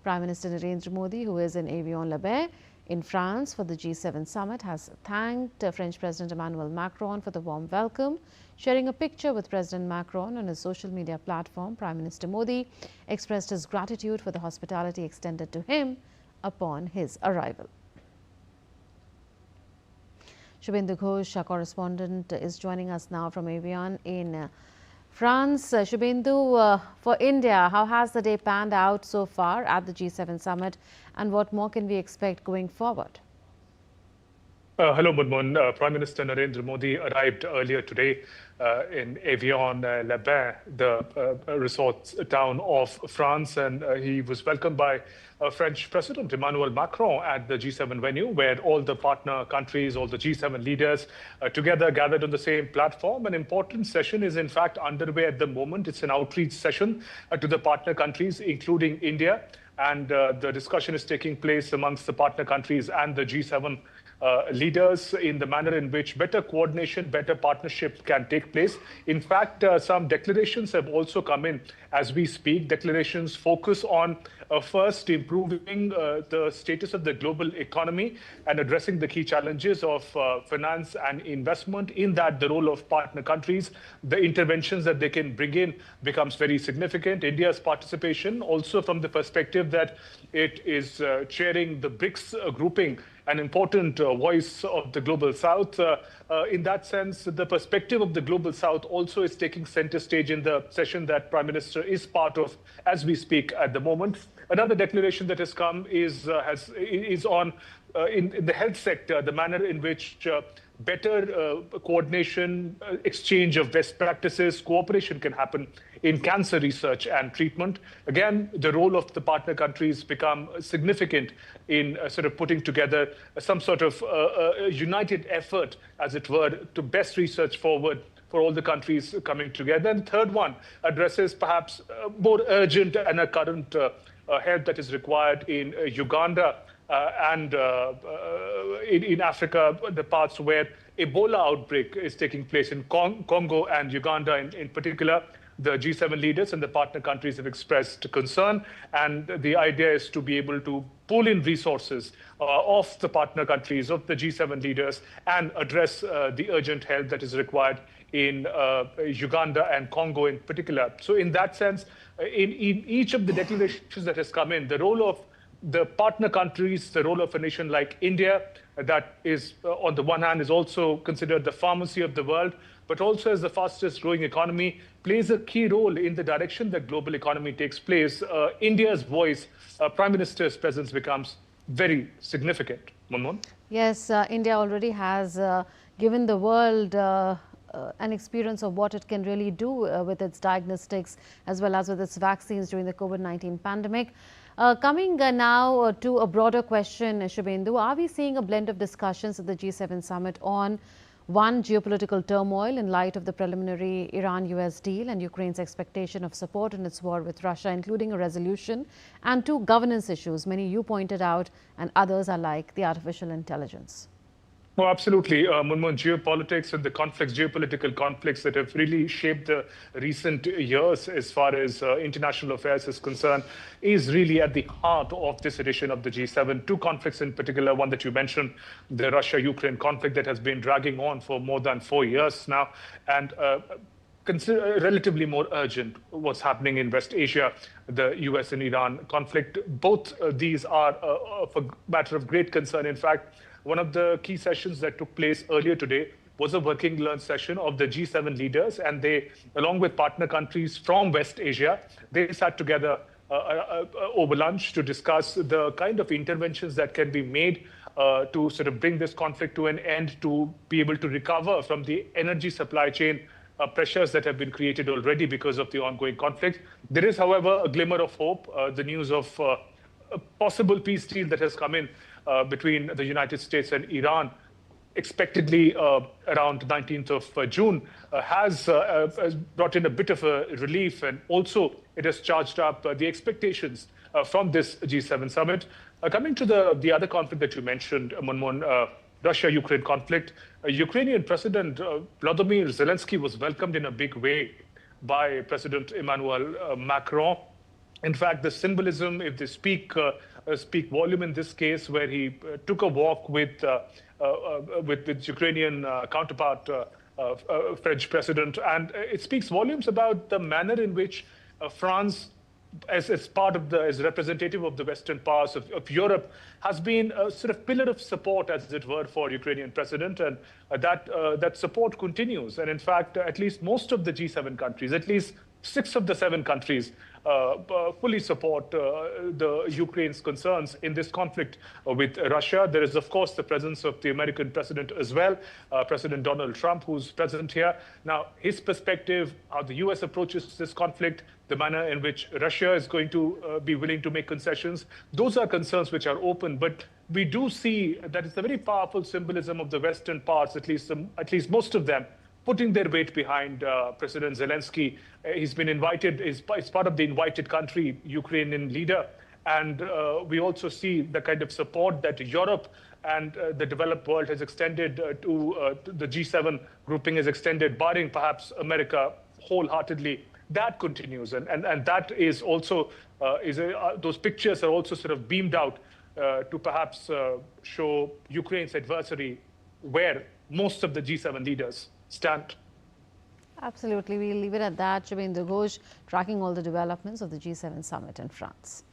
Prime Minister Narendra Modi, who is in Evian in France for the G7 summit, has thanked French President Emmanuel Macron for the warm welcome. Sharing a picture with President Macron on his social media platform, Prime Minister Modi expressed his gratitude for the hospitality extended to him upon his arrival. Shubhendu Ghosh, our correspondent, is joining us now from Evian in France. Shubhendu, for India, how has the day panned out so far at the G7 summit, and what more can we expect going forward? Hello, Munmun. Prime Minister Narendra Modi arrived earlier today in Evian, the resort town of France, and he was welcomed by French President Emmanuel Macron at the G7 venue, where all the partner countries, all the G7 leaders together gathered on the same platform. An important session is in fact underway at the moment. It's an outreach session to the partner countries, including India, and the discussion is taking place amongst the partner countries and the G7 leaders in the manner in which better coordination, better partnership can take place. In fact, some declarations have also come in as we speak. Declarations focus on first improving the status of the global economy and addressing the key challenges of finance and investment. In that, the role of partner countries, the interventions that they can bring in becomes very significant. India's participation also from the perspective that it is chairing the BRICS grouping, an important voice of the Global South. In that sense, the perspective of the Global South also is taking center stage in the session that Prime Minister is part of as we speak at the moment. Another declaration that has come is on in the health sector, the manner in which better coordination, exchange of best practices, cooperation can happen in cancer research and treatment. Again, the role of the partner countries become significant in sort of putting together some sort of united effort, as it were, to best research forward for all the countries coming together. And the third one addresses perhaps more urgent and a current help that is required in Uganda and in Africa, the parts where Ebola outbreak is taking place in Congo and Uganda in particular. The G7 leaders and the partner countries have expressed concern, and the idea is to be able to pull in resources of the partner countries, of the G7 leaders, and address the urgent help that is required in Uganda and Congo in particular. So in that sense, in each of the declarations that has come in, the role of the partner countries, the role of a nation like India, that is, on the one hand, is also considered the pharmacy of the world, but also as the fastest growing economy, plays a key role in the direction that global economy takes place. India's voice, Prime Minister's presence becomes very significant. Munmun? Yes, India already has given the world an experience of what it can really do with its diagnostics as well as with its vaccines during the COVID-19 pandemic. Coming now to a broader question, Shubhendu, are we seeing a blend of discussions at the G7 summit on one, geopolitical turmoil in light of the preliminary Iran-US deal and Ukraine's expectation of support in its war with Russia, including a resolution, and two, governance issues, many you pointed out, and others are like the artificial intelligence? Oh, absolutely. Munmun, geopolitics and the conflicts, geopolitical conflicts that have really shaped the recent years as far as international affairs is concerned, is really at the heart of this edition of the G7. Two conflicts in particular, one that you mentioned, the Russia-Ukraine conflict that has been dragging on for more than 4 years now, and consider relatively more urgent what's happening in West Asia, the US and Iran conflict. Both these are a matter of great concern. In fact, one of the key sessions that took place earlier today was a working learn session of the G7 leaders, and they, along with partner countries from West Asia, they sat together over lunch to discuss the kind of interventions that can be made to sort of bring this conflict to an end, to be able to recover from the energy supply chain pressures that have been created already because of the ongoing conflict. There is, however, a glimmer of hope. The news of a possible peace deal that has come in between the United States and Iran, expectedly around 19th of June, has brought in a bit of a relief, and also it has charged up the expectations from this G7 summit. Coming to the other conflict that you mentioned, Munmun, Russia-Ukraine conflict, Ukrainian President Volodymyr Zelensky was welcomed in a big way by President Emmanuel Macron. In fact, the symbolism, if they speak volume in this case, where he took a walk with Ukrainian counterpart, French President, and it speaks volumes about the manner in which France, as part of as representative of the Western powers of Europe, has been a sort of pillar of support, as it were, for Ukrainian president, and that support continues. And in fact, at least most of the G7 countries, at least 6 of the 7 countries, fully support the Ukraine's concerns in this conflict with Russia. There is, of course, the presence of the American president as well, President Donald Trump, who's present here. Now, his perspective, how the US approaches this conflict, the manner in which Russia is going to be willing to make concessions, those are concerns which are open. But we do see that it's a very powerful symbolism of the Western parts, at least most of them, putting their weight behind President Zelensky. He's been invited, is part of the invited country, Ukrainian leader. And we also see the kind of support that Europe and the developed world has extended to the G7 grouping has extended, barring perhaps America wholeheartedly. That continues. And that is also, those pictures are also sort of beamed out to perhaps show Ukraine's adversary where most of the G7 leaders stand. Absolutely. We'll leave it at that. Shubhendra Ghosh tracking all the developments of the G7 summit in France.